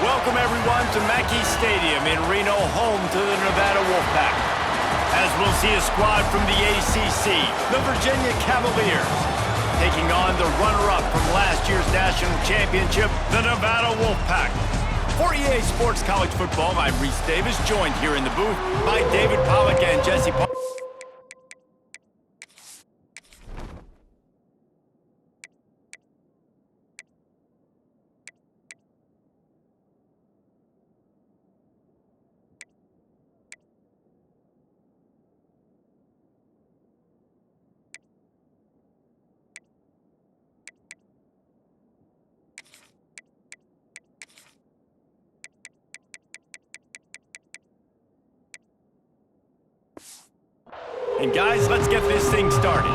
Welcome, everyone, to Mackey Stadium in Reno, home to the Nevada Wolfpack. As we'll see a squad from the ACC, the Virginia Cavaliers, taking on the runner-up from last year's national championship, the Nevada Wolfpack. For EA Sports College Football, I'm Reese Davis, joined here in the booth by David Pollack and Jesse Pollack. And guys, let's get this thing started.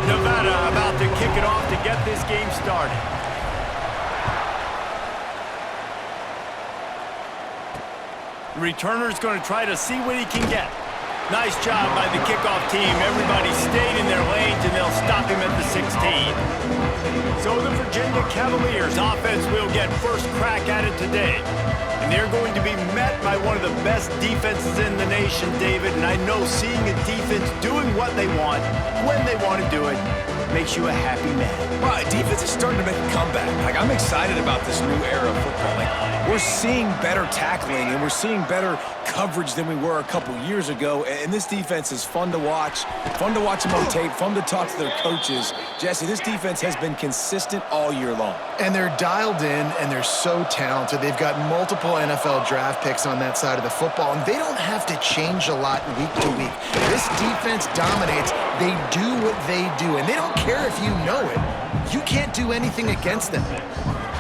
Nevada about to kick it off to get this game started. The returner's going to try to see what he can get. Nice job by the kickoff team. Everybody stayed in their lanes, and they'll stop him at the 16. So the Virginia Cavaliers offense will get first crack at it today. And they're going to be met by one of the best defenses in the nation, David. And I know seeing a defense doing what they want, when they want to do it, makes you a happy man. Well, defense is starting to make a comeback. Like, I'm excited about this new era of football. Like, we're seeing better tackling, and we're seeing better coverage than we were a couple years ago. And this defense is fun to watch them on tape, fun to talk to their coaches. Jesse, this defense has been consistent all year long. And they're dialed in, and they're so talented. They've got multiple NFL draft picks on that side of the football, and they don't have to change a lot week to week. This defense dominates. They do what they do, and they don't care if you know it. You can't do anything against them.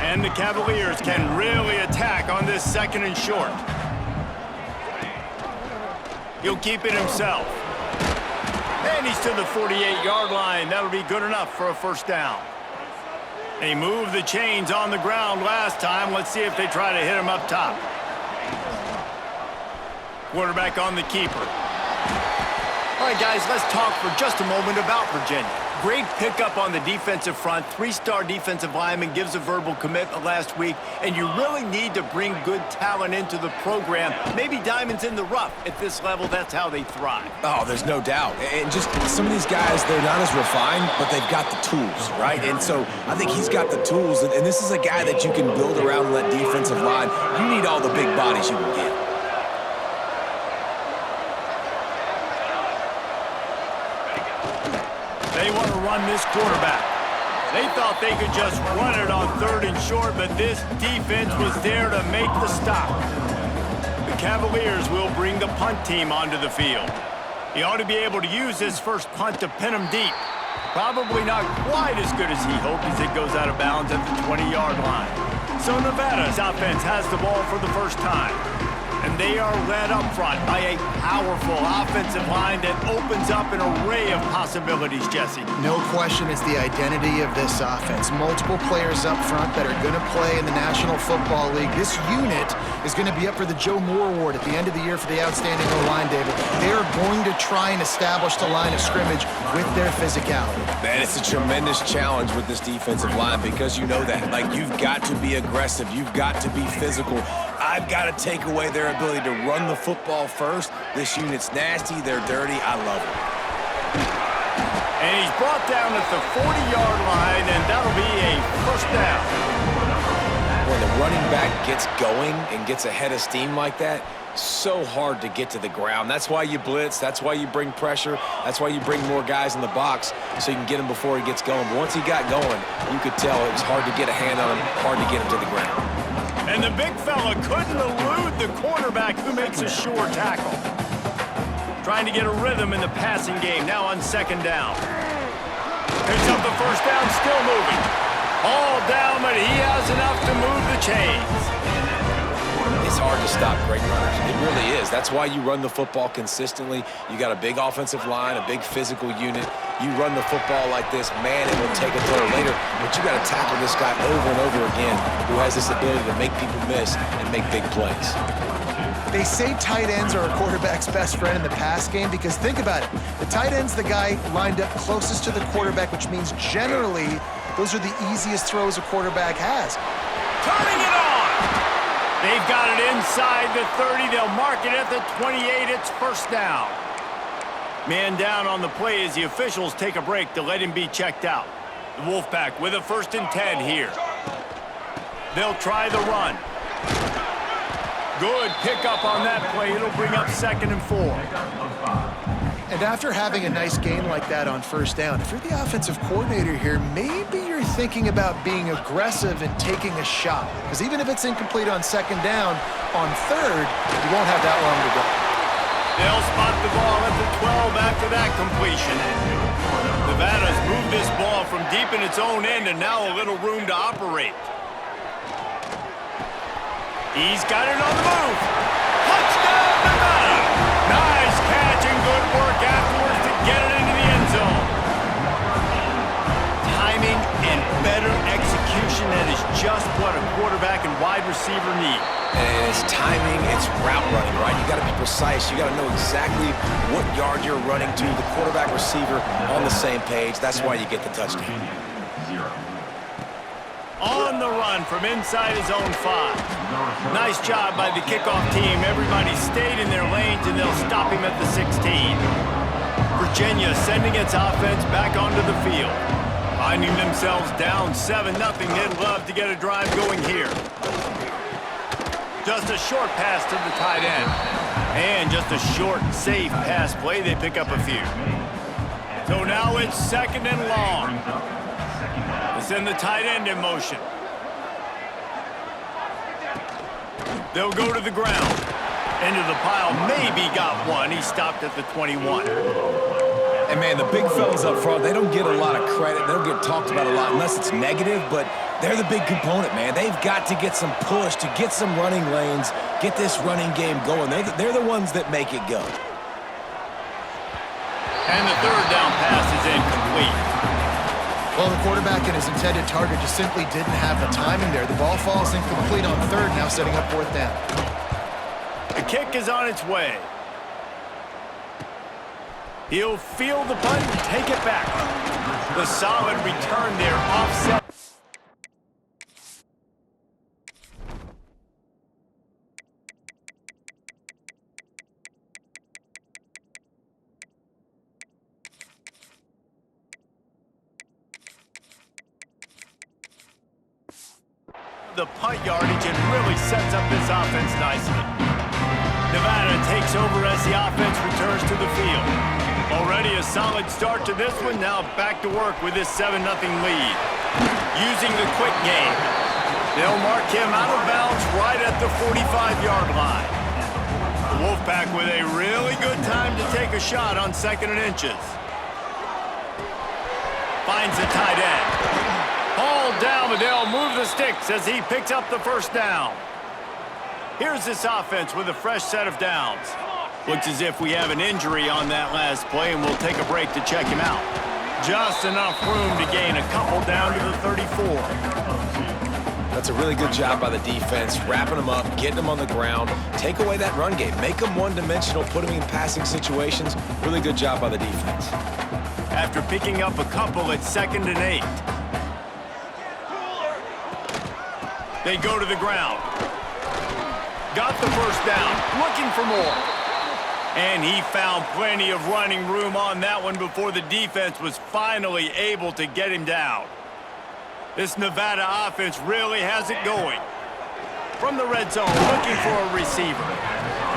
And the Cavaliers can really attack on this second and short. He'll keep it himself. And he's to the 48-yard line. That'll be good enough for a first down. They moved the chains on the ground last time. Let's see if they try to hit him up top. Quarterback on the keeper. All right, guys, let's talk for just a moment about Virginia. Great pickup on the defensive front. Three-star defensive lineman gives a verbal commitment last week, and you really need to bring good talent into the program. Maybe diamonds in the rough. At this level, that's how they thrive. Oh, there's no doubt. And just some of these guys, they're not as refined, but they've got the tools, right? And so I think he's got the tools, and this is a guy that you can build around on that defensive line. You need all the big bodies you can get. They want to run this quarterback. They thought they could just run it on third and short, but this defense was there to make the stop. The Cavaliers will bring the punt team onto the field. He ought to be able to use this first punt to pin him deep. Probably not quite as good as he hoped as it goes out of bounds at the 20-yard line. So Nevada's offense has the ball for the first time. And they are led up front by a powerful offensive line that opens up an array of possibilities, Jesse. No question it's the identity of this offense. Multiple players up front that are going to play in the National Football League. This unit is going to be up for the Joe Moore Award at the end of the year for the outstanding O-line, David. They are going to try and establish the line of scrimmage with their physicality. Man, it's a tremendous challenge with this defensive line because you know that. Like, you've got to be aggressive. You've got to be physical. I've got to take away their ability to run the football first. This unit's nasty. They're dirty. I love it. And he's brought down at the 40-yard line, and that'll be a first down. When the running back gets going and gets ahead of steam like that, so hard to get to the ground. That's why you blitz. That's why you bring pressure. That's why you bring more guys in the box so you can get him before he gets going. But once he got going, you could tell it was hard to get a hand on him, hard to get him to the ground. And the big fella couldn't elude the cornerback who makes a sure tackle. Trying to get a rhythm in the passing game, now on second down. Picks up the first down, still moving. All down, but he has enough to move the chains. It's hard to stop great runners. It really is. That's why you run the football consistently. You got a big offensive line, a big physical unit. You run the football like this, man, it will take a throw later. But you got to tackle this guy over and over again who has this ability to make people miss and make big plays. They say tight ends are a quarterback's best friend in the pass game because think about it. The tight end's the guy lined up closest to the quarterback, which means generally those are the easiest throws a quarterback has. Turning it on! They've got it inside the 30. They'll mark it at the 28. It's first down. Man down on the play as the officials take a break to let him be checked out. The Wolfpack with a 1st and 10 here. They'll try the run. Good pickup on that play. It'll bring up 2nd and 4. And after having a nice gain like that on 1st down, if you're the offensive coordinator here, maybe you're thinking about being aggressive and taking a shot. Because even if it's incomplete on 2nd down, on 3rd, you won't have that long to go. They'll spot the ball at the 12 after that completion. Nevada's moved this ball from deep in its own end and now a little room to operate. He's got it on the move. Touchdown, Nevada! Nice catch and good work afterwards to get it into the end zone. Timing and better execution, that is just what a quarterback and wide receiver need. And it's timing, it's route running, right? You got to be precise. You got to know exactly what yard you're running to. The quarterback, receiver on the same page. That's why you get the touchdown. On the run from inside his own 5. Nice job by the kickoff team. Everybody stayed in their lanes, and they'll stop him at the 16. Virginia sending its offense back onto the field. Finding themselves down 7-0. They'd love to get a drive going here. Just a short pass to the tight end. And just a short, safe pass play. They pick up a few. So now it's 2nd and long. They send the tight end in motion. They'll go to the ground. Into the pile. Maybe got one. He stopped at the 21. And, man, the big fellas up front, they don't get a lot of credit. They don't get talked about a lot unless it's negative, but they're the big component, man. They've got to get some push, to get some running lanes, get this running game going. They're the ones that make it go. And the 3rd down pass is incomplete. Well, the quarterback and his intended target just simply didn't have the timing there. The ball falls incomplete on 3rd, now setting up 4th down. The kick is on its way. He'll field the punt and take it back. The solid return there, offset. The punt yardage and really sets up this offense nicely. Nevada takes over as the offense returns to the field. Already a solid start to this one. Now back to work with this 7-0 lead. Using the quick game. They'll mark him out of bounds right at the 45-yard line. The Wolfpack with a really good time to take a shot on 2nd and inches. Finds the tight end. Hauled down, but they'll move the sticks as he picks up the 1st down. Here's this offense with a fresh set of downs. Looks as if we have an injury on that last play, and we'll take a break to check him out. Just enough room to gain a couple down to the 34. That's a really good job by the defense, wrapping them up, getting them on the ground, take away that run game, make them one-dimensional, put them in passing situations. Really good job by the defense. After picking up a couple at 2nd and 8. They go to the ground. Got the 1st down, looking for more. And he found plenty of running room on that one before the defense was finally able to get him down. This Nevada offense really has it going. From the red zone, looking for a receiver.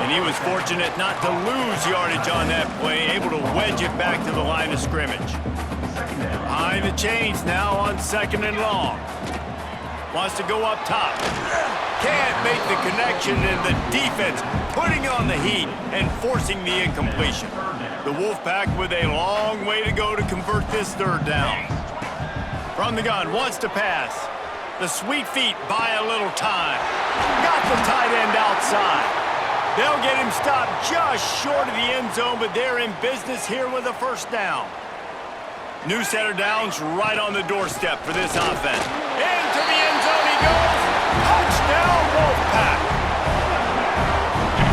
And he was fortunate not to lose yardage on that play, able to wedge it back to the line of scrimmage. Behind the chains now on 2nd and long. Wants to go up top. Can't make the connection, and the defense putting on the heat and forcing the incompletion. The Wolfpack with a long way to go to convert this 3rd down. From the gun, wants to pass. The sweet feet buy a little time. Got the tight end outside. They'll get him stopped just short of the end zone, but they're in business here with a 1st down. New set of downs right on the doorstep for this offense. Into the end zone he goes. Touchdown, Wolfpack.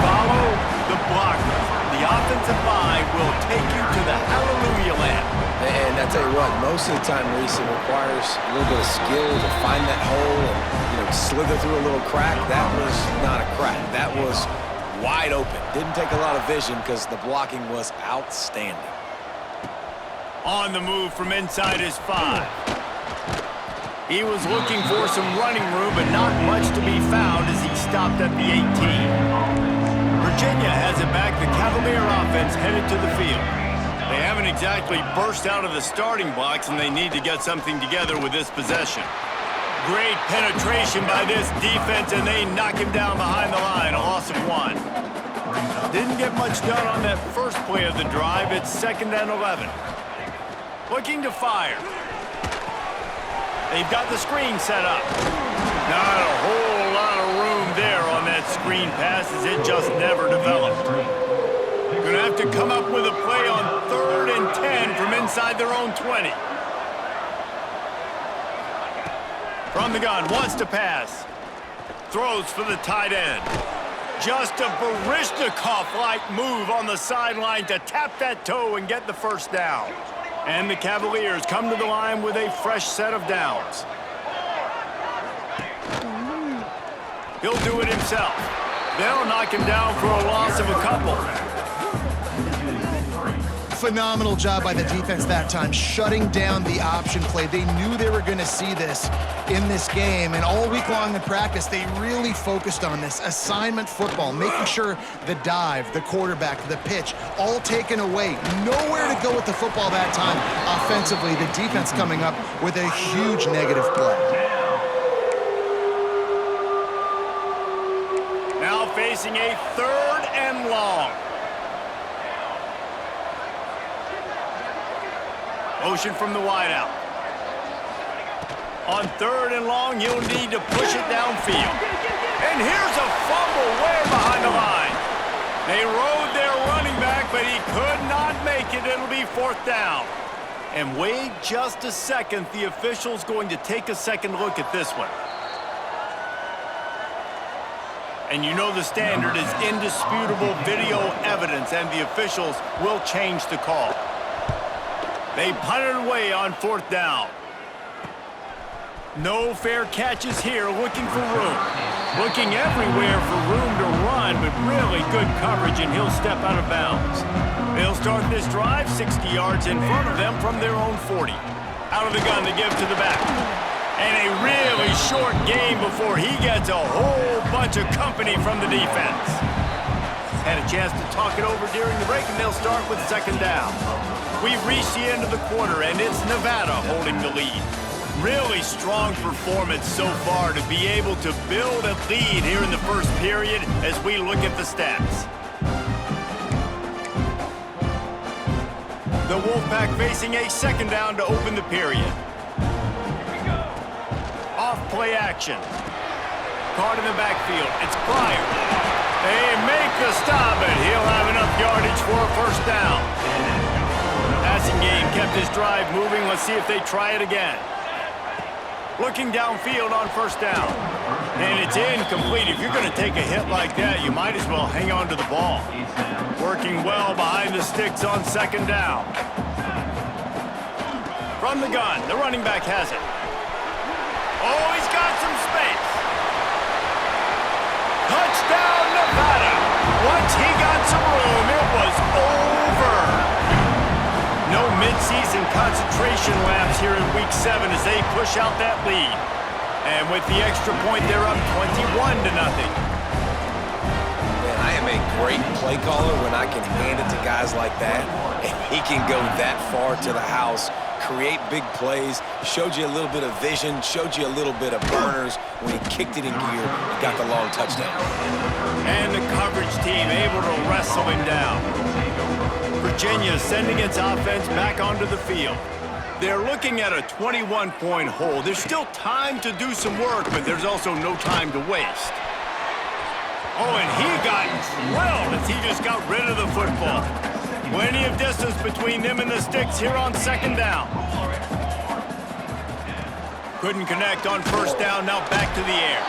Follow the blockers. The offensive line will take you to the hallelujah land. And that's tell you what, most of the time, Reese, it requires a little bit of skill to find that hole and, slither through a little crack. That was not a crack. That was wide open. Didn't take a lot of vision because the blocking was outstanding. On the move from inside his 5. He was looking for some running room, but not much to be found as he stopped at the 18. Virginia has it back. The Cavalier offense headed to the field. They haven't exactly burst out of the starting blocks, and they need to get something together with this possession. Great penetration by this defense, and they knock him down behind the line, a loss of 1. Didn't get much done on that first play of the drive. It's 2nd and 11. Looking to fire. They've got the screen set up. Not a whole lot of room there on that screen pass as it just never developed. Gonna have to come up with a play on 3rd and 10 from inside their own 20. From the gun, wants to pass. Throws for the tight end. Just a Baryshnikov-like move on the sideline to tap that toe and get the first down. And the Cavaliers come to the line with a fresh set of downs. He'll do it himself. They'll knock him down for a loss of a couple. Phenomenal job by the defense that time, shutting down the option play. They knew they were going to see this in this game, and all week long in practice, they really focused on this assignment football, making sure the dive, the quarterback, the pitch, all taken away. Nowhere to go with the football that time offensively. The defense coming up with a huge negative play. Now facing a 3rd and long. Motion from the wideout. On 3rd and long, you'll need to push it downfield. And here's a fumble way behind the line. They rode their running back, but he could not make it. It'll be 4th down. And wait just a second. The official's going to take a second look at this one. And you know the standard is indisputable video evidence, and the officials will change the call. They punted away on 4th down. No fair catches here, looking for room. Looking everywhere for room to run, but really good coverage, and he'll step out of bounds. They'll start this drive 60 yards in front of them from their own 40. Out of the gun, they give to the back. And a really short game before he gets a whole bunch of company from the defense. Had a chance to talk it over during the break, and they'll start with 2nd down. We've reached the end of the quarter, and it's Nevada holding the lead. Really strong performance so far to be able to build a lead here in the first period as we look at the stats. The Wolfpack facing a 2nd down to open the period. Off play action. Caught in the backfield. It's Pryor. They make the stop, but he'll have enough yardage for a 1st down. Passing game kept his drive moving. Let's see if they try it again. Looking downfield on 1st down. And it's incomplete. If you're going to take a hit like that, you might as well hang on to the ball. Working well behind the sticks on 2nd down. From the gun, the running back has it. Oh, he's got some space. Touchdown, Nevada. Once he got some room, it was over. No midseason concentration laps here in Week 7 as they push out that lead. And with the extra point, they're up 21-0. Man, I am a great play caller when I can hand it to guys like that, and he can go that far to the house, create big plays, showed you a little bit of vision, showed you a little bit of burners. When he kicked it in gear, he got the long touchdown. And the coverage team able to wrestle him down. Virginia sending its offense back onto the field. They're looking at a 21-point hole. There's still time to do some work, but there's also no time to waste. Oh, and he got drilled as he just got rid of the football. Plenty of distance between them and the sticks here on 2nd down. Couldn't connect on 1st down, now back to the air.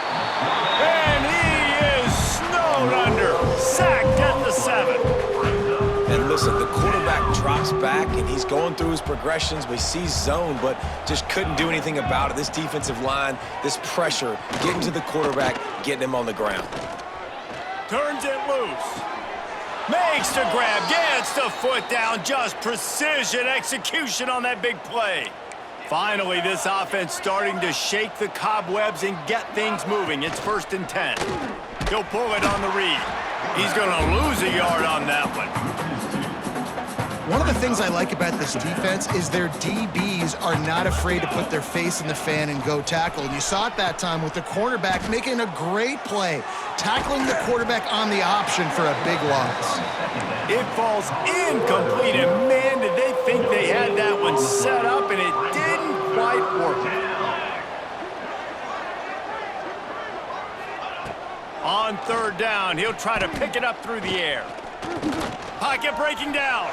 And he is snowed under, sacked at the 7. And listen, the quarterback drops back, and he's going through his progressions. We see zone, but just couldn't do anything about it. This defensive line, this pressure, getting to the quarterback, getting him on the ground. Turns it loose. Makes the grab, gets the foot down. Just precision execution on that big play. Finally, this offense starting to shake the cobwebs and get things moving. It's 1st and 10. He'll pull it on the read. He's going to lose a yard on that one. One of the things I like about this defense is their DBs are not afraid to put their face in the fan and go tackle. And you saw it that time with the cornerback making a great play, tackling the quarterback on the option for a big loss. It falls incomplete, and man, did they think they had that one set up, and it didn't quite work. On 3rd down, he'll try to pick it up through the air. Pocket breaking down.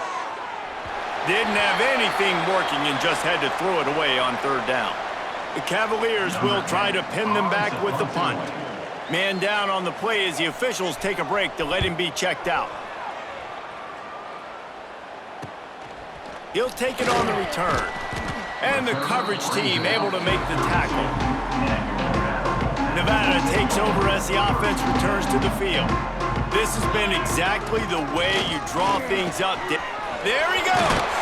Didn't have anything working and just had to throw it away on 3rd down. The Cavaliers will try to pin them back with the punt. Man down on the play as the officials take a break to let him be checked out. He'll take it on the return. And the coverage team able to make the tackle. Nevada takes over as the offense returns to the field. This has been exactly the way you draw things up. There he goes!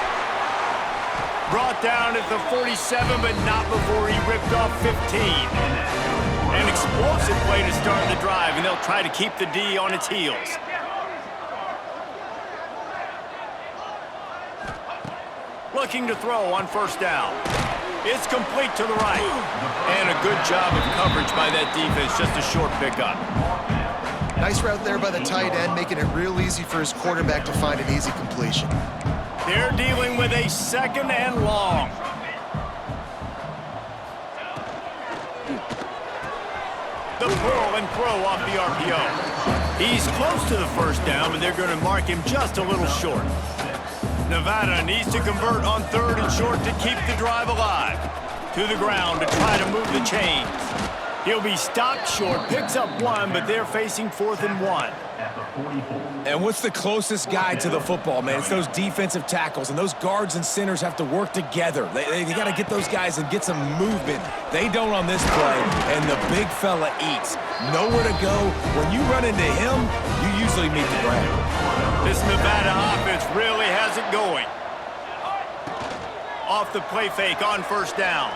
Brought down at the 47, but not before he ripped off 15. An explosive play to start the drive, and they'll try to keep the D on its heels. Looking to throw on 1st down. It's complete to the right. And a good job of coverage by that defense, just a short pickup. Nice route there by the tight end, making it real easy for his quarterback to find an easy completion. They're dealing with a 2nd and long. The pull and throw off the RPO. He's close to the 1st down, but they're going to mark him just a little short. Nevada needs to convert on 3rd and short to keep the drive alive. To the ground to try to move the chains. He'll be stopped short, picks up 1, but they're facing 4th and 1. And what's the closest guy to the football, man? It's those defensive tackles, and those guards and centers have to work together. They got to get those guys and get some movement. They don't on this play, and the big fella eats. Nowhere to go. When you run into him, you usually meet the ground. This Nevada offense really has it going. Off the play fake on 1st down.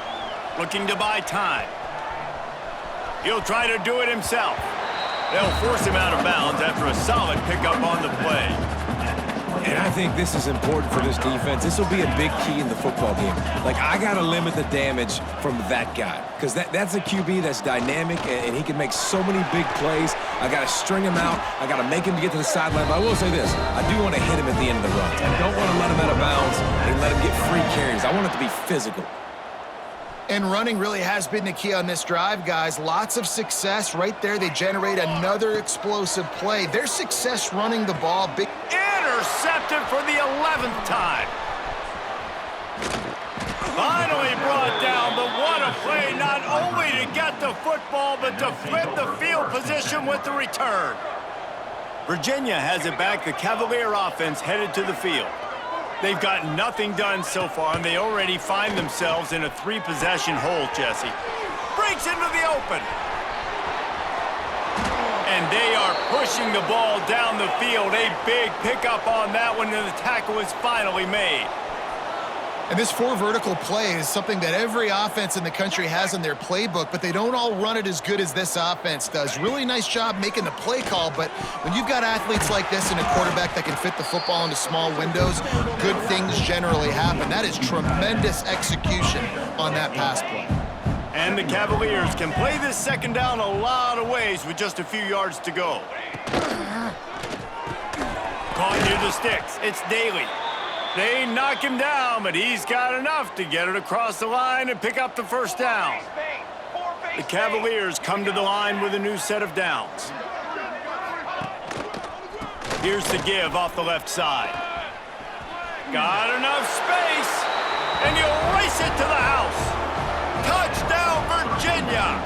Looking to buy time. He'll try to do it himself. They'll force him out of bounds after a solid pickup on the play. And I think this is important for this defense. This will be a big key in the football game. Like, I got to limit the damage from that guy because that's a QB that's dynamic, and he can make so many big plays. I got to string him out. I got to make him to get to the sideline. But I will say this. I do want to hit him at the end of the run. I don't want to let him out of bounds and let him get free carries. I want it to be physical. And running really has been the key on this drive, guys. Lots of success right there. They generate another explosive play. Their success running the ball. Big intercepted for the 11th time. Finally brought down, but what a play, not only to get the football, but to flip the field position with the return. Virginia has it back. The Cavalier offense headed to the field. They've got nothing done so far, and they already find themselves in a 3-possession hole, Jesse. Breaks into the open. And they are pushing the ball down the field. A big pickup on that one, and the tackle is finally made. And this 4 vertical play is something that every offense in the country has in their playbook, but they don't all run it as good as this offense does. Really nice job making the play call, but when you've got athletes like this and a quarterback that can fit the football into small windows, good things generally happen. That is tremendous execution on that pass play. And the Cavaliers can play this 2nd down a lot of ways with just a few yards to go. Caught near the sticks. It's Daly. They knock him down, but he's got enough to get it across the line and pick up the 1st down. The Cavaliers come to the line with a new set of downs. Here's the give off the left side. Got enough space, and he'll race it to the house. Touchdown, Virginia!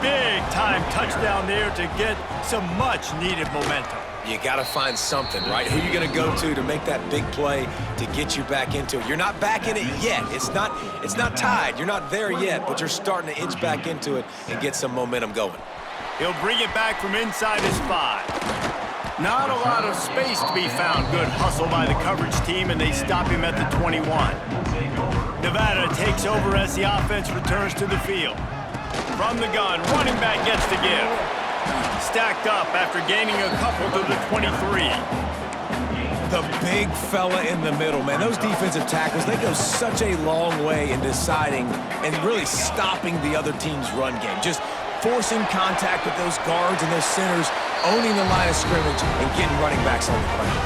Big-time touchdown there to get some much-needed momentum. You got to find something, right? Who are you going to go to make that big play to get you back into it? You're not back in it yet. It's not tied. You're not there yet, but you're starting to inch back into it and get some momentum going. He'll bring it back from inside his 5. Not a lot of space to be found. Good hustle by the coverage team, and they stop him at the 21. Nevada takes over as the offense returns to the field. From the gun, running back gets the give. Stacked up after gaining a couple to the 23. The big fella in the middle, man. Those defensive tackles, they go such a long way in deciding and really stopping the other team's run game. Just forcing contact with those guards and those centers, owning the line of scrimmage, and getting running backs on the ground.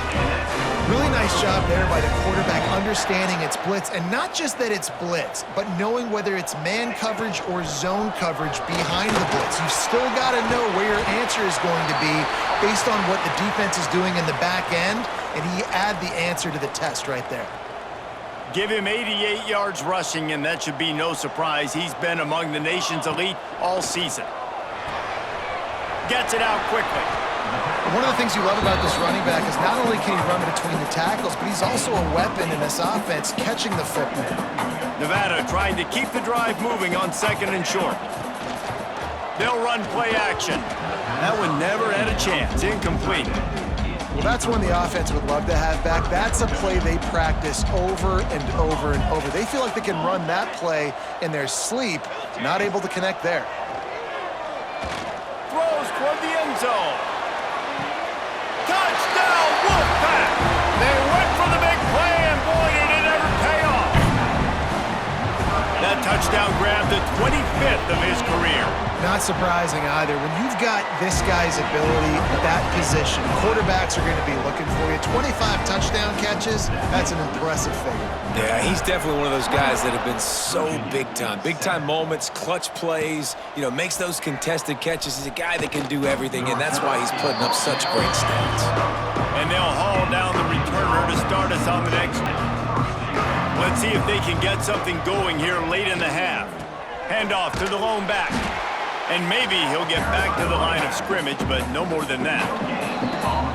Really nice job there by the quarterback understanding it's blitz, and not just that it's blitz, but knowing whether it's man coverage or zone coverage behind the blitz. You've still got to know where your answer is going to be based on what the defense is doing in the back end, and he add the answer to the test right there. Give him 88 yards rushing, and that should be no surprise. He's been among the nation's elite all season. Gets it out quickly. One of the things you love about this running back is not only can he run between the tackles, but he's also a weapon in this offense, catching the football. Nevada trying to keep the drive moving on 2nd and short. They'll run play action. That one never had a chance. Incomplete. Well, that's one the offense would love to have back. That's a play they practice over and over and over. They feel like they can run that play in their sleep, not able to connect there. Throws toward the end zone. Touchdown, Wolfpack! They went for the big play, and boy, did it ever pay off. That touchdown grabbed the 25th of his career. Not surprising either. When you've got this guy's ability at that position, quarterbacks are going to be looking for you. 25 touchdown catches, that's an impressive figure. Yeah, he's definitely one of those guys that have been so big time. Big time moments, clutch plays, makes those contested catches. He's a guy that can do everything, and that's why he's putting up such great stats. And they'll haul down the returner to start us on the next one. Let's see if they can get something going here late in the half. Handoff to the lone back. And maybe he'll get back to the line of scrimmage, but no more than that.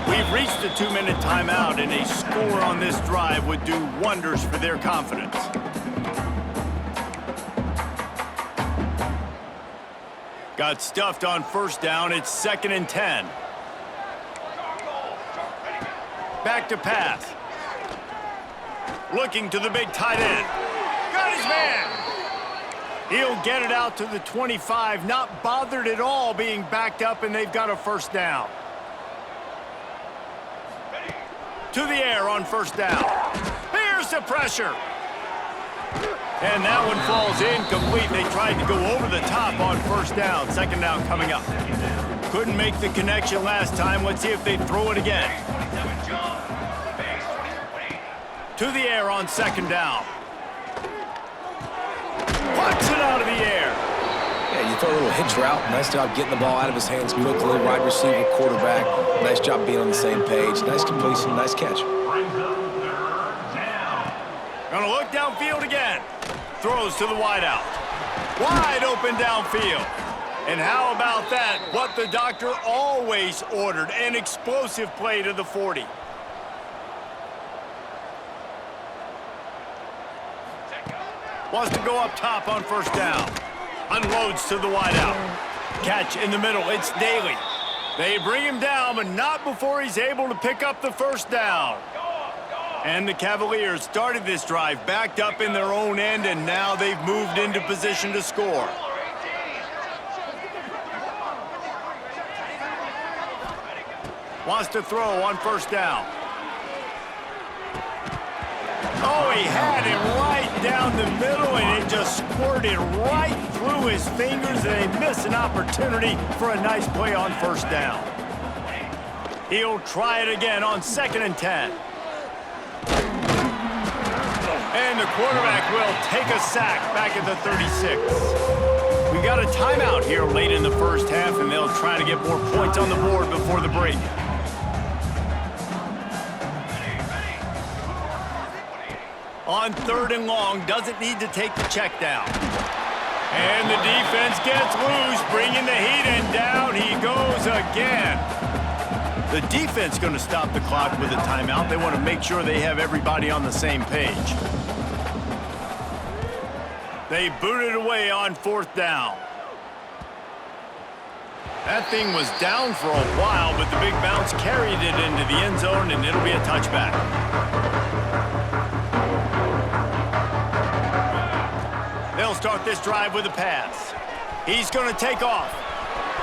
We've reached the 2-minute timeout, and a score on this drive would do wonders for their confidence. Got stuffed on 1st down. It's 2nd and 10. Back to pass. Looking to the big tight end. Got his man. He'll get it out to the 25, not bothered at all being backed up, and they've got a 1st down. To the air on 1st down. Here's the pressure. And that one falls incomplete. They tried to go over the top on 1st down. 2nd down coming up. Couldn't make the connection last time. Let's see if they throw it again. To the air on 2nd down. Puts it out of the air. Yeah, you throw a little hitch route. Nice job getting the ball out of his hands quickly. Wide receiver, quarterback. Nice job being on the same page. Nice completion, nice catch. Gonna look downfield again. Throws to the wideout. Wide open downfield. And how about that? What the doctor always ordered. An explosive play to the 40. Wants to go up top on 1st down. Unloads to the wideout. Catch in the middle. It's Daly. They bring him down, but not before he's able to pick up the 1st down. And the Cavaliers started this drive backed up in their own end, and now they've moved into position to score. Wants to throw on 1st down. Oh, he had it right down the middle, and it just squirted right through his fingers, and they miss an opportunity for a nice play on 1st down. He'll try it again on 2nd and 10. And the quarterback will take a sack back at the 36. We got a timeout here late in the 1st half, and they'll try to get more points on the board before the break. On 3rd and long, doesn't need to take the check down. And the defense gets loose, bringing the heat, and down he goes again. The defense going to stop the clock with a timeout. They want to make sure they have everybody on the same page. They booted away on 4th down. That thing was down for a while, but the big bounce carried it into the end zone, and it'll be a touchback. They'll start this drive with a pass. He's going to take off.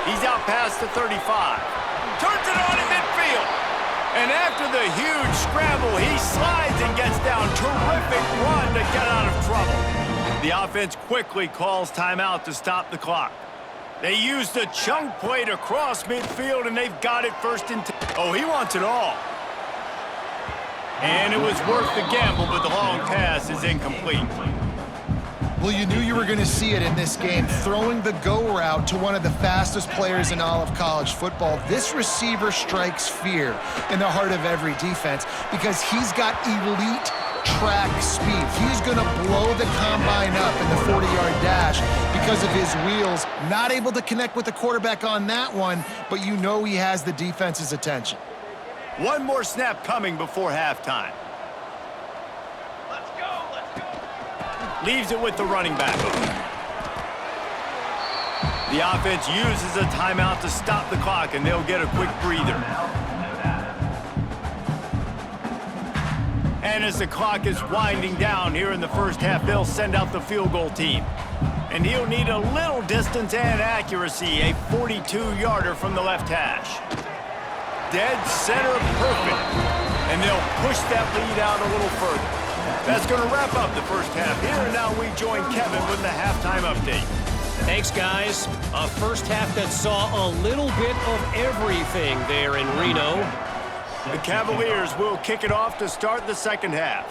He's out past the 35. Turns it on in midfield. And after the huge scramble, he slides and gets down. Terrific run to get out of trouble. The offense quickly calls timeout to stop the clock. They used a chunk play to cross midfield, and they've got it 1st and 10. Oh, he wants it all. And it was worth the gamble, but the long pass is incomplete. Well, you knew you were going to see it in this game. Throwing the go route to one of the fastest players in all of college football. This receiver strikes fear in the heart of every defense because he's got elite track speed. He's going to blow the combine up in the 40-yard dash because of his wheels. Not able to connect with the quarterback on that one, but you know he has the defense's attention. One more snap coming before halftime. Leaves it with the running back. The offense uses a timeout to stop the clock, and they'll get a quick breather. And as the clock is winding down here in the first half, they'll send out the field goal team. And he'll need a little distance and accuracy, a 42-yarder from the left hash. Dead center perfect. And they'll push that lead out a little further. That's going to wrap up the first half here, and now we join Kevin with the halftime update. Thanks, guys. A first half that saw a little bit of everything there in Reno. The Cavaliers will kick it off to start the second half.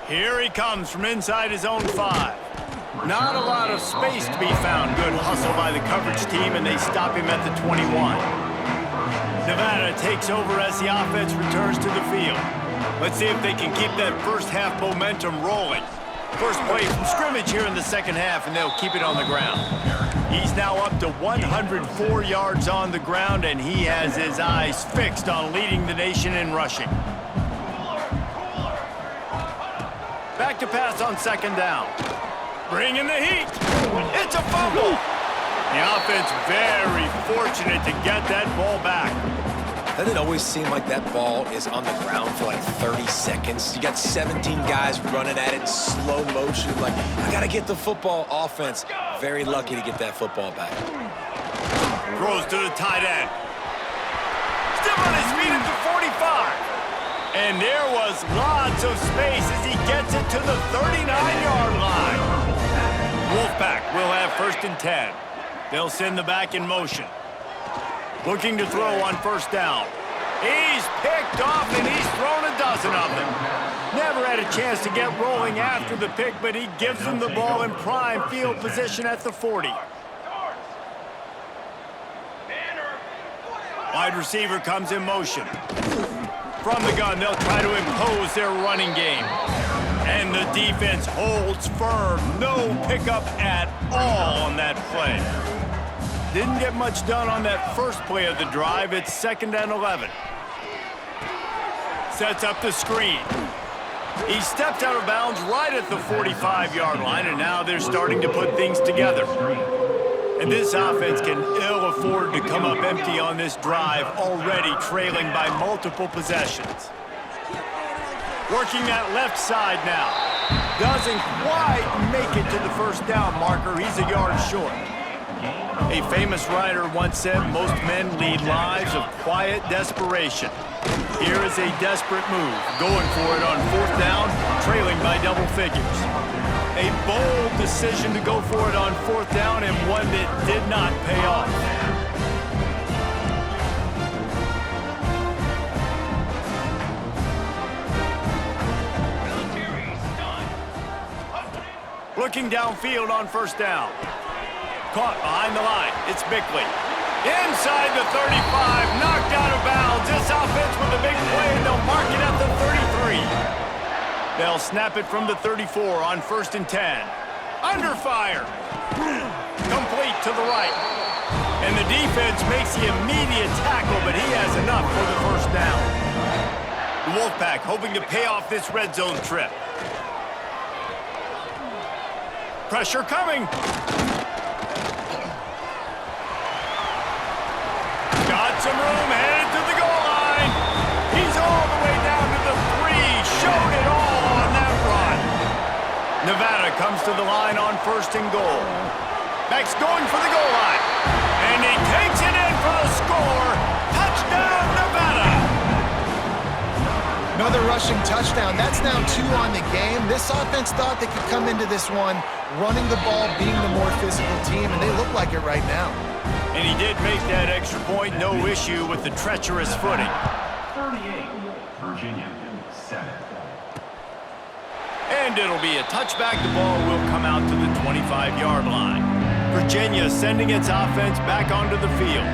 Here he comes from inside his own 5. Not a lot of space to be found. Good hustle by the coverage team, and they stop him at the 21. Nevada takes over as the offense returns to the field. Let's see if they can keep that first half momentum rolling. First play from scrimmage here in the second half, and they'll keep it on the ground. He's now up to 104 yards on the ground, and he has his eyes fixed on leading the nation in rushing. Back to pass on 2nd down. Bringing the heat. It's a fumble. The offense very fortunate to get that ball back. Doesn't it always seem like that ball is on the ground for like 30 seconds? You got 17 guys running at it in slow motion. Like, I got to get the football. Offense, very lucky to get that football back. Throws to the tight end. Still on his feet at the 45. And there was lots of space as he gets it to the 39-yard line. Wolfpack will have 1st and 10. They'll send the back in motion. Looking to throw on 1st down. He's picked off, and he's thrown a dozen of them. Never had a chance to get rolling after the pick, but he gives them the ball in prime field position at the 40. Wide receiver comes in motion. From the gun, they'll try to impose their running game. And the defense holds firm. No pickup at all on that play. Didn't get much done on that first play of the drive. It's 2nd and 11. Sets up the screen. He steps out of bounds right at the 45-yard line, and now they're starting to put things together. And this offense can ill afford to come up empty on this drive, already trailing by multiple possessions. Working that left side now. Doesn't quite make it to the 1st down marker. He's a yard short. A famous writer once said, most men lead lives of quiet desperation. Here is a desperate move, going for it on 4th down, trailing by double figures. A bold decision to go for it on 4th down, and one that did not pay off. Looking downfield on 1st down. Caught behind the line. It's Bickley. Inside the 35, knocked out of bounds. This offense with a big play, and they'll mark it at the 33. They'll snap it from the 34 on 1st and 10. Under fire. Complete to the right. And the defense makes the immediate tackle, but he has enough for the first down. The Wolfpack hoping to pay off this red zone trip. Pressure coming. Got some room, headed to the goal line. He's all the way down to the 3. Showed it all on that run. Nevada comes to the line on 1st and goal. Max going for the goal line. And he takes it in for the score. Touchdown, Nevada. Another rushing touchdown. That's now 2 on the game. This offense thought they could come into this one running the ball, being the more physical team, and they look like it right now. And he did make that extra point, no issue with the treacherous footing. 38, Virginia, 7. And it'll be a touchback. The ball will come out to the 25-yard line. Virginia sending its offense back onto the field.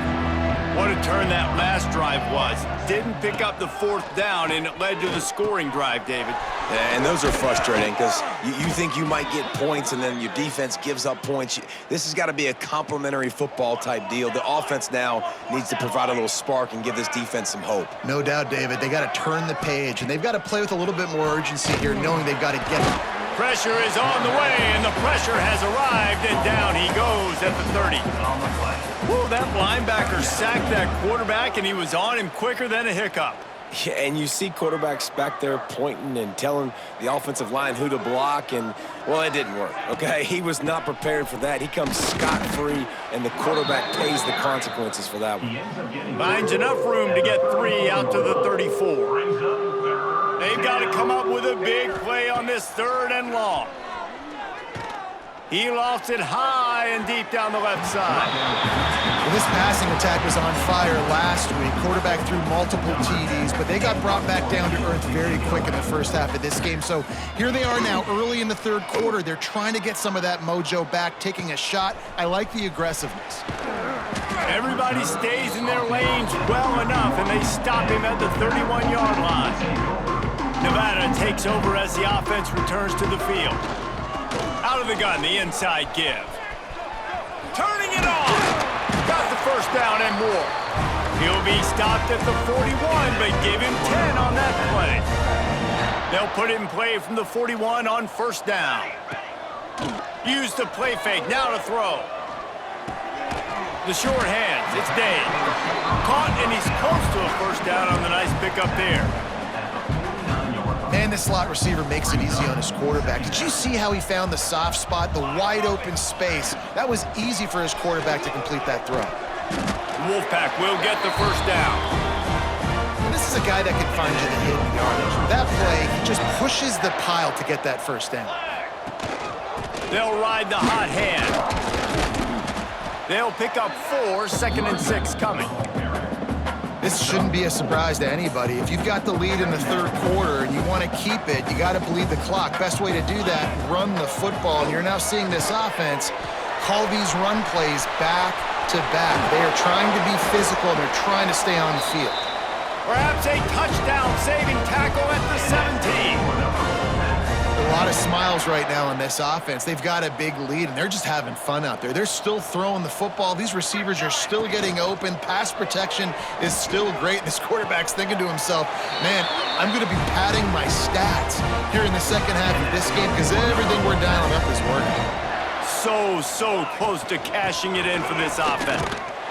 What a turn that last drive was. Didn't pick up the 4th down, and it led to the scoring drive, David. Yeah, and those are frustrating because you think you might get points and then your defense gives up points. This has got to be a complementary football type deal. The offense now needs to provide a little spark and give this defense some hope. No doubt, David. They got to turn the page, and they've got to play with a little bit more urgency here, knowing they've got to get it. Pressure is on the way, and the pressure has arrived, and down he goes at the 30. Whoa, that linebacker sacked that quarterback, and he was on him quicker than a hiccup. Yeah, and you see quarterbacks back there pointing and telling the offensive line who to block, and, well, it didn't work, okay? He was not prepared for that. He comes scot-free, and the quarterback pays the consequences for that one. Finds enough room to get 3 out to the 34. They've got to come up with a big play on this 3rd and long. He lost it high and deep down the left side. Well, this passing attack was on fire last week. Quarterback threw multiple TDs, but they got brought back down to earth very quick in the first half of this game. So here they are now early in the 3rd quarter. They're trying to get some of that mojo back, taking a shot. I like the aggressiveness. Everybody stays in their lanes well enough, and they stop him at the 31-yard line. Nevada takes over as the offense returns to the field. Out of the gun, the inside give. Turning it on. Got the first down and more. He'll be stopped at the 41, but give him 10 on that play. They'll put him in play from the 41 on 1st down. Use the play fake, now to throw. The short hands, it's Dave. Caught, and he's close to a 1st down on the nice pickup there. And the slot receiver makes it easy on his quarterback. Did you see how he found the soft spot, the wide open space? That was easy for his quarterback to complete that throw. Wolfpack will get the 1st down. And this is a guy that can find you the hidden yardage. That play, he just pushes the pile to get that 1st down. They'll ride the hot hand. They'll pick up 4, 2nd and 6 coming. This shouldn't be a surprise to anybody. If you've got the lead in the 3rd quarter and you want to keep it, you got to bleed the clock. Best way to do that, run the football. And you're now seeing this offense call these run plays back to back. They are trying to be physical, and they're trying to stay on the field. Perhaps a touchdown-saving tackle at the 17. A lot of smiles right now on this offense. They've got a big lead, and they're just having fun out there. They're still throwing the football. These receivers are still getting open. Pass protection is still great. This quarterback's thinking to himself, man, I'm going to be padding my stats here in the 2nd half of this game because everything we're dialing up is working. So close to cashing it in for this offense.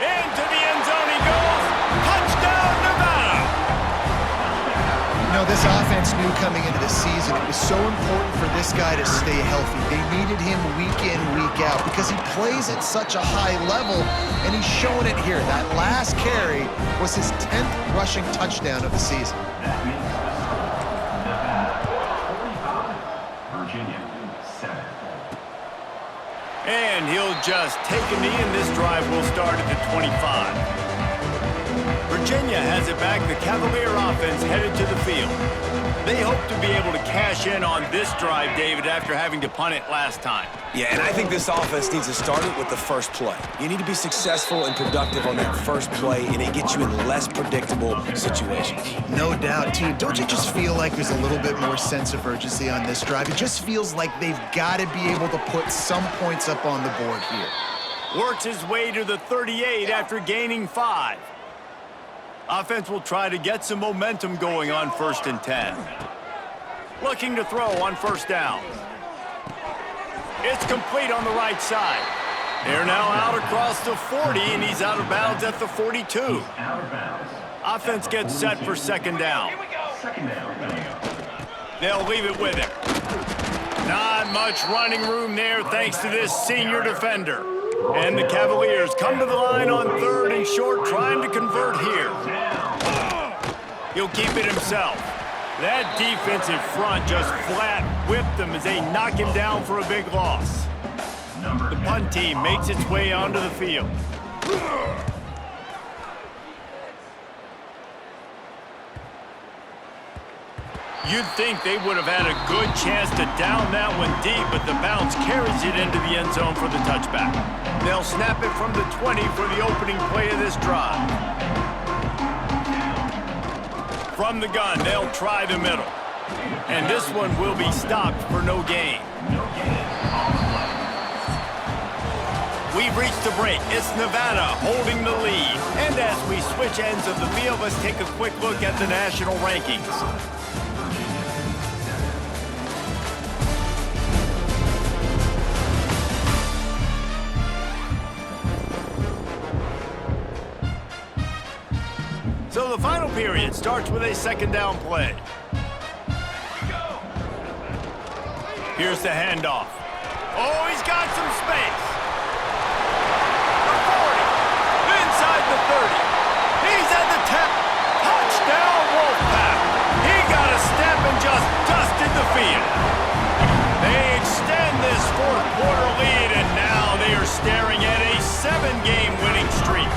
Into the end zone he goes. Touchdown, Nevada! You know, this offense knew coming into the season it was so important for this guy to stay healthy. They needed him week in, week out because he plays at such a high level, and he's showing it here. That last carry was his 10th rushing touchdown of the season. Virginia, 7. And he'll just take a knee, and this drive will start at the 25. Virginia has it back. The Cavalier offense headed to the field. They hope to be able to cash in on this drive, David, after having to punt it last time. Yeah, and I think this offense needs to start it with the first play. You need to be successful and productive on that first play, and it gets you in less predictable situations. No doubt, team. Don't you just feel like there's a little bit more sense of urgency on this drive? It just feels like they've got to be able to put some points up on the board here. Works his way to the 38 after gaining 5. Offense will try to get some momentum going on 1st and 10. Looking to throw on 1st down. It's complete on the right side. They're now out across the 40, and he's out of bounds at the 42. Out of bounds. Offense gets set for 2nd down. Second down. They'll leave it with him. Not much running room there thanks to this senior defender. And the Cavaliers come to the line on 3rd and short, trying to convert here. He'll keep it himself. That defensive front just flat whipped them as they knock him down for a big loss. The punt team makes its way onto the field. You'd think they would have had a good chance to down that one deep, but the bounce carries it into the end zone for the touchback. They'll snap it from the 20 for the opening play of this drive. From the gun, they'll try the middle. And this one will be stopped for no gain. We've reached the break. It's Nevada holding the lead. And as we switch ends of the field, let's take a quick look at the national rankings. So the final period starts with a 2nd down play. Here's the handoff. Oh, he's got some space. The 40. Inside the 30. He's at the 10. Touchdown, Wolfpack. He got a step and just dusted the field. They extend this 4th quarter lead, and now they are staring at a 7-game winning streak.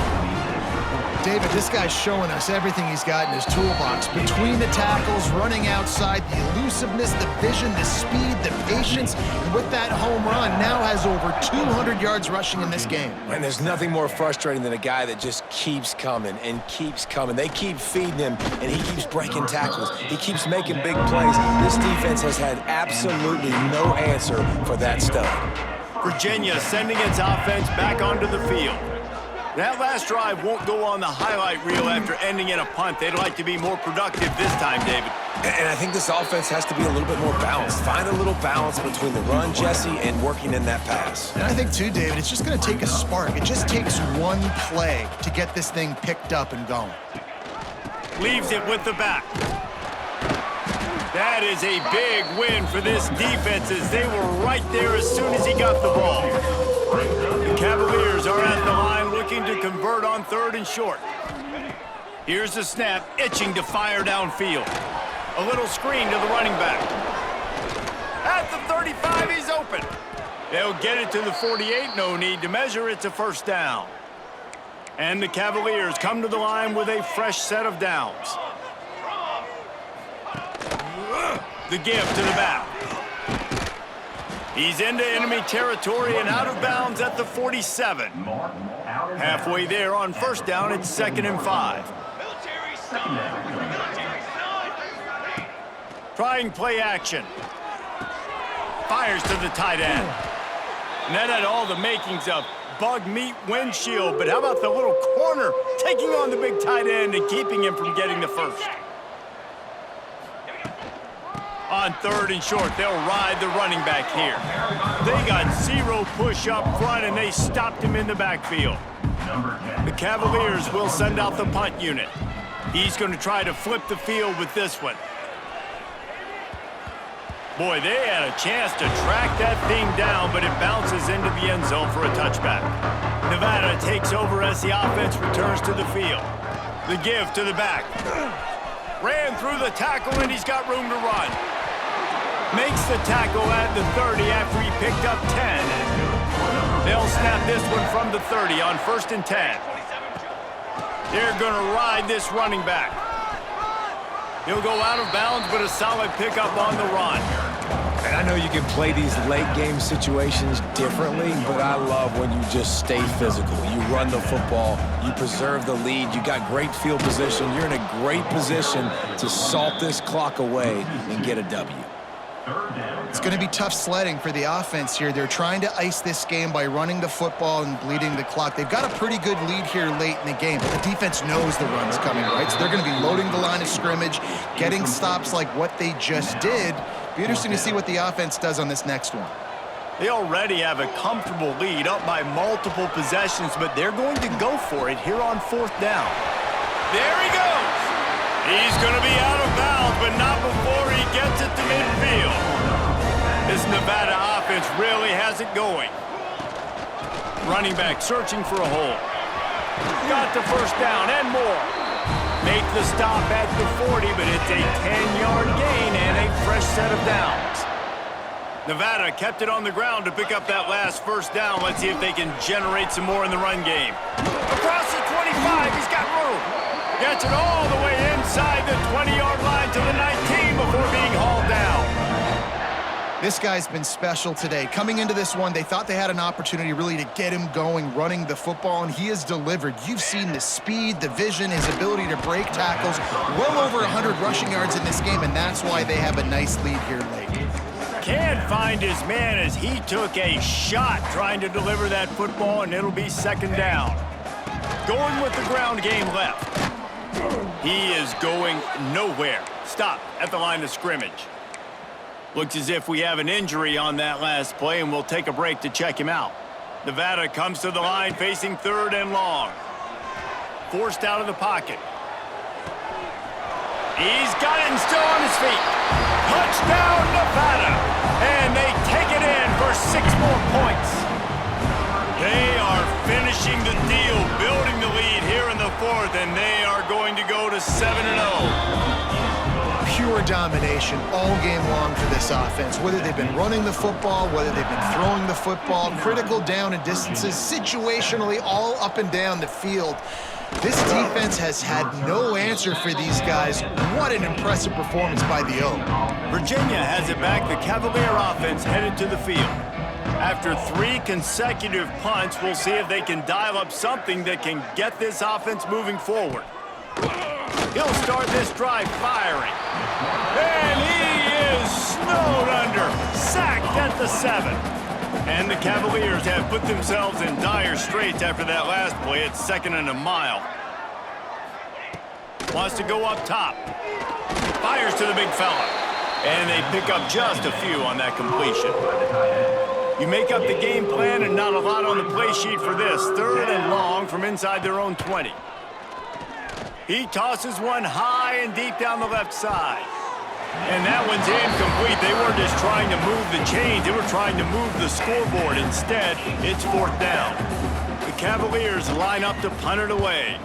David, this guy's showing us everything he's got in his toolbox. Between the tackles, running outside, the elusiveness, the vision, the speed, the patience. And with that home run, now has over 200 yards rushing in this game. And there's nothing more frustrating than a guy that just keeps coming and keeps coming. They keep feeding him, and he keeps breaking tackles. He keeps making big plays. This defense has had absolutely no answer for that stud. Virginia sending its offense back onto the field. That last drive won't go on the highlight reel after ending in a punt. They'd like to be more productive this time, David. And I think this offense has to be a little bit more balanced. Find a little balance between the run, Jesse, and working in that pass. And I think, too, David, it's just going to take a spark. It just takes one play to get this thing picked up and going. Leaves it with the back. That is a big win for this defense as they were right there as soon as he got the ball. The Cavaliers are at the line looking to convert on 3rd and short. Here's the snap, itching to fire downfield. A little screen to the running back. At the 35, he's open. They'll get it to the 48, no need to measure, it's a 1st down. And the Cavaliers come to the line with a fresh set of downs. The give to the back. He's into enemy territory and out of bounds at the 47. Halfway there on 1st down, it's 2nd and 5. Trying play action. Fires to the tight end. And that had all the makings of bug meat windshield, but how about the little corner taking on the big tight end and keeping him from getting the 1st? On 3rd and short, they'll ride the running back here. They got 0 push up front, and they stopped him in the backfield. The Cavaliers will send out the punt unit. He's going to try to flip the field with this one. Boy, they had a chance to track that thing down, but it bounces into the end zone for a touchback. Nevada takes over as the offense returns to the field. The give to the back. Ran through the tackle, and he's got room to run. Makes the tackle at the 30 after he picked up 10. They'll snap this one from the 30 on 1st and 10. They're going to ride this running back. He'll go out of bounds, but a solid pickup on the run. And I know you can play these late game situations differently, but I love when you just stay physical. You run the football, you preserve the lead, you got great field position. You're in a great position to salt this clock away and get a W. 3rd down. It's going to be tough sledding for the offense here. They're trying to ice this game by running the football and bleeding the clock. They've got a pretty good lead here late in the game, but the defense knows the run's coming, right? So they're going to be loading the line of scrimmage, getting stops like what they just did. Be interesting to see what the offense does on this next one. They already have a comfortable lead, up by multiple possessions, but they're going to go for it here on 4th down. There he goes. He's going to be out of bounds, but not before he gets it to midfield. This Nevada offense really has it going. Running back searching for a hole. Got the 1st down and more. Make the stop at the 40, but it's a 10-yard gain and a fresh set of downs. Nevada kept it on the ground to pick up that last 1st down. Let's see if they can generate some more in the run game. Across the 25, he's got room. Gets it all the way inside the 20-yard line to the 19 before being hauled down. This guy's been special today. Coming into this one, they thought they had an opportunity really to get him going, running the football, and he has delivered. You've seen the speed, the vision, his ability to break tackles. Well over 100 rushing yards in this game, and that's why they have a nice lead here late. Can't find his man as he took a shot trying to deliver that football, and it'll be 2nd down. Going with the ground game left. He is going nowhere. Stop at the line of scrimmage. Looks as if we have an injury on that last play, and we'll take a break to check him out. Nevada comes to the line facing 3rd and long. Forced out of the pocket. He's got it and still on his feet. Touchdown, Nevada. And they take it in for 6 more points. They are finishing the deal, building the lead here in the 4th, and they are going to go to 7-0. Pure domination all game long for this offense. Whether they've been running the football, whether they've been throwing the football, critical down and distances, situationally all up and down the field. This defense has had no answer for these guys. What an impressive performance by the O. Virginia has it back. The Cavalier offense headed to the field. After 3 consecutive punts, we'll see if they can dial up something that can get this offense moving forward. He'll start this drive firing. And he is snowed under. Sacked at the 7. And the Cavaliers have put themselves in dire straits after that last play. It's 2nd and a mile. Wants to go up top. Fires to the big fella. And they pick up just a few on that completion. You make up the game plan and not a lot on the play sheet for this. 3rd and long from inside their own 20. He tosses one high and deep down the left side. And that one's incomplete. They weren't just trying to move the chains. They were trying to move the scoreboard. Instead, it's 4th down. The Cavaliers line up to punt it away.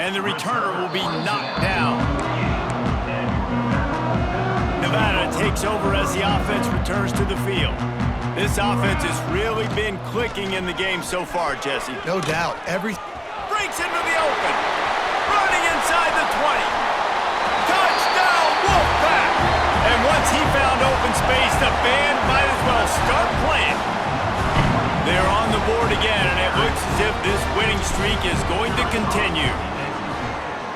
And the returner will be knocked down. Nevada takes over as the offense returns to the field. This offense has really been clicking in the game so far, Jesse. No doubt. Breaks into the open. Running inside the 20. Touchdown, Wolfpack! And once he found open space, the band might as well start playing. They're on the board again, and it looks as if this winning streak is going to continue.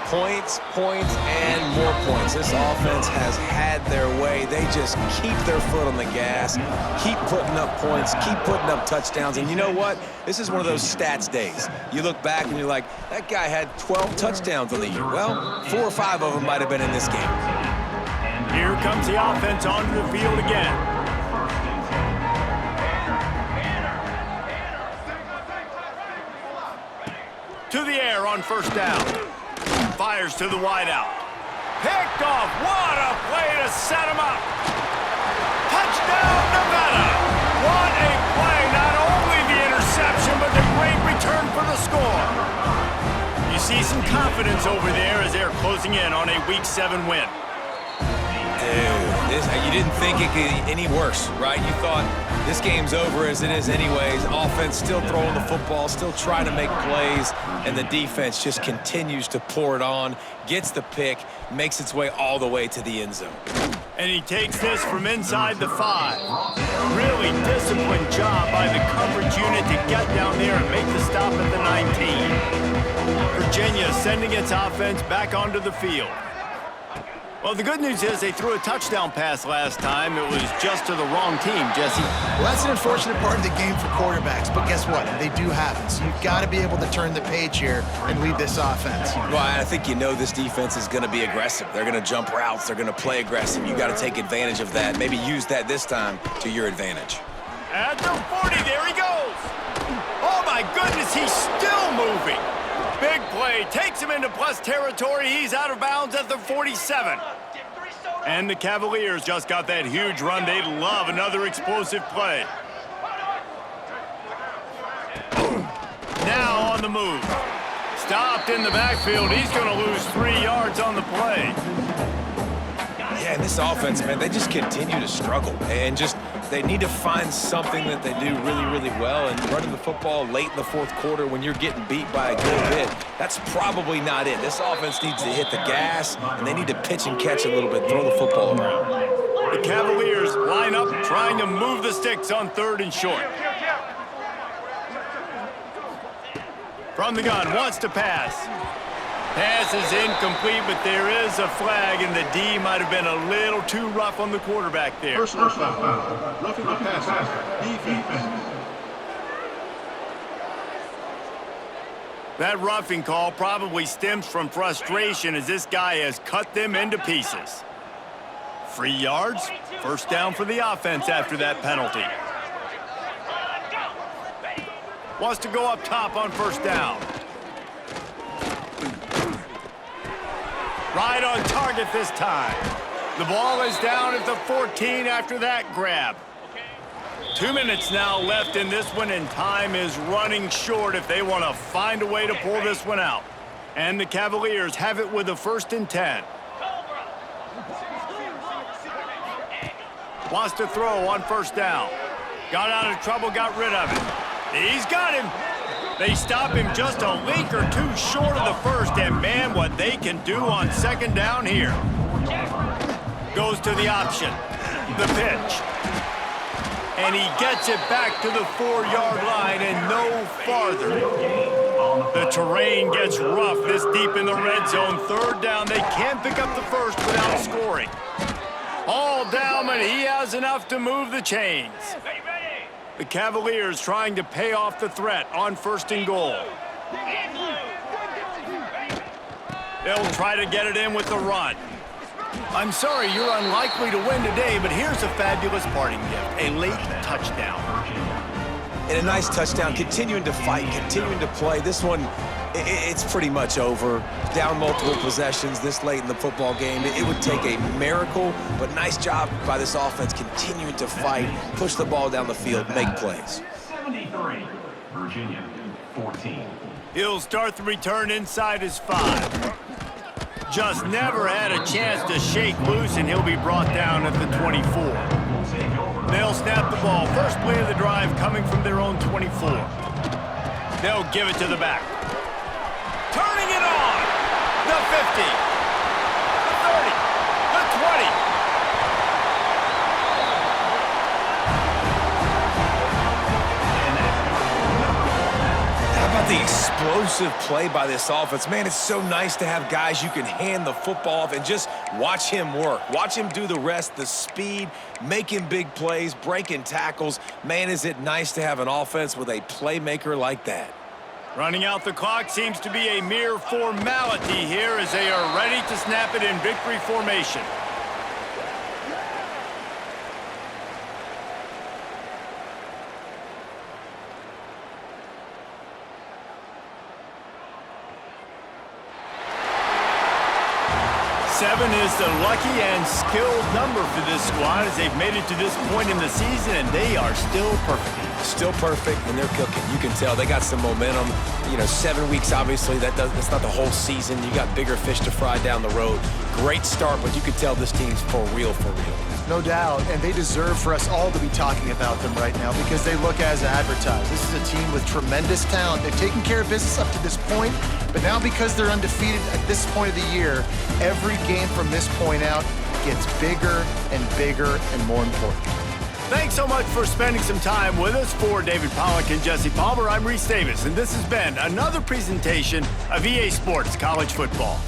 Points, points, and more points. This offense has had their way. They just keep their foot on the gas, keep putting up points, keep putting up touchdowns. And you know what? This is one of those stats days. You look back and you're like, that guy had 12 touchdowns on the year. Well, 4 or 5 of them might have been in this game. Here comes the offense onto the field again. To the air on 1st down. Fires to the wideout. Picked off. What a play to set him up. Touchdown, Nevada. What a play. Not only the interception, but the great return for the score. You see some confidence over there as they're closing in on a Week 7 win. Dude, you didn't think it could get any worse, right? You thought this game's over as it is anyways. Offense still throwing the football, still trying to make plays, and the defense just continues to pour it on, gets the pick, makes its way all the way to the end zone. And he takes this from inside the 5. Really disciplined job by the coverage unit to get down there and make the stop at the 19. Virginia sending its offense back onto the field. Well, the good news is they threw a touchdown pass last time. It was just to the wrong team, Jesse. Well, that's an unfortunate part of the game for quarterbacks, but guess what? They do happen. So you've got to be able to turn the page here and lead this offense. Well, I think you know this defense is going to be aggressive. They're going to jump routes. They're going to play aggressive. You got to take advantage of that. Maybe use that this time to your advantage. At the 40, there he goes. Oh, my goodness, he's still moving. Big play, takes him into plus territory. He's out of bounds at the 47. And the Cavaliers just got that huge run. They love another explosive play. Now on the move. Stopped in the backfield. He's going to lose 3 yards on the play. Yeah, and this offense, man, they just continue to struggle. And they need to find something that they do really, really well. And running the football late in the fourth quarter when you're getting beat by a good bit, that's probably not it. This offense needs to hit the gas, and they need to pitch and catch a little bit, throw the football around. The Cavaliers line up trying to move the sticks on 3rd and short. From the gun, wants to pass. Pass is incomplete, but there is a flag, and the D might have been a little too rough on the quarterback there. Personal foul. Roughing the passer. Defense. That roughing call probably stems from frustration as this guy has cut them into pieces. 3 yards, first down for the offense after that penalty. Wants to go up top on first down. Right on target this time. The ball is down at the 14 after that grab. 2 minutes now left in this one, and time is running short if they want to find a way to pull this one out. And the Cavaliers have it with a 1st and 10. Wants to throw on first down. Got out of trouble, got rid of it. He's got him. They stop him just a link or two short of the first, and man, what they can do on 2nd down here. Goes to the option, the pitch. And he gets it back to the 4-yard line and no farther. The terrain gets rough this deep in the red zone. 3rd down, they can't pick up the first without scoring. All down, and he has enough to move the chains. The Cavaliers trying to pay off the threat on 1st and goal. They'll try to get it in with the run. I'm sorry you're unlikely to win today, but here's a fabulous parting gift, a late touchdown. And a nice touchdown, continuing to fight, continuing to play. This one, it's pretty much over. Down multiple possessions this late in the football game. It would take a miracle, but nice job by this offense continuing to fight, push the ball down the field, make plays. 73, Virginia, 14. He'll start the return inside his 5. Just never had a chance to shake loose, and he'll be brought down at the 24. They'll snap the ball. First play of the drive coming from their own 24. They'll give it to the back. Turning it on. The 50. The 30. The 20. How about the explosive play by this offense? Man, it's so nice to have guys you can hand the football off and just watch him work. Watch him do the rest, the speed, making big plays, breaking tackles. Man, is it nice to have an offense with a playmaker like that. Running out the clock seems to be a mere formality here as they are ready to snap it in victory formation. Seven is the lucky and skilled number for this squad as they've made it to this point in the season, and they are still perfect. Still perfect, and they're cooking. You can tell they got some momentum. You know, 7 weeks, obviously, that's not the whole season. You got bigger fish to fry down the road. Great start, but you can tell this team's for real, for real. No doubt, and they deserve for us all to be talking about them right now because they look as advertised. This is a team with tremendous talent. They've taken care of business up to this point, but now because they're undefeated at this point of the year, every game from this point out gets bigger and bigger and more important. Thanks so much for spending some time with us. For David Pollack and Jesse Palmer, I'm Reese Davis, and this has been another presentation of EA Sports College Football.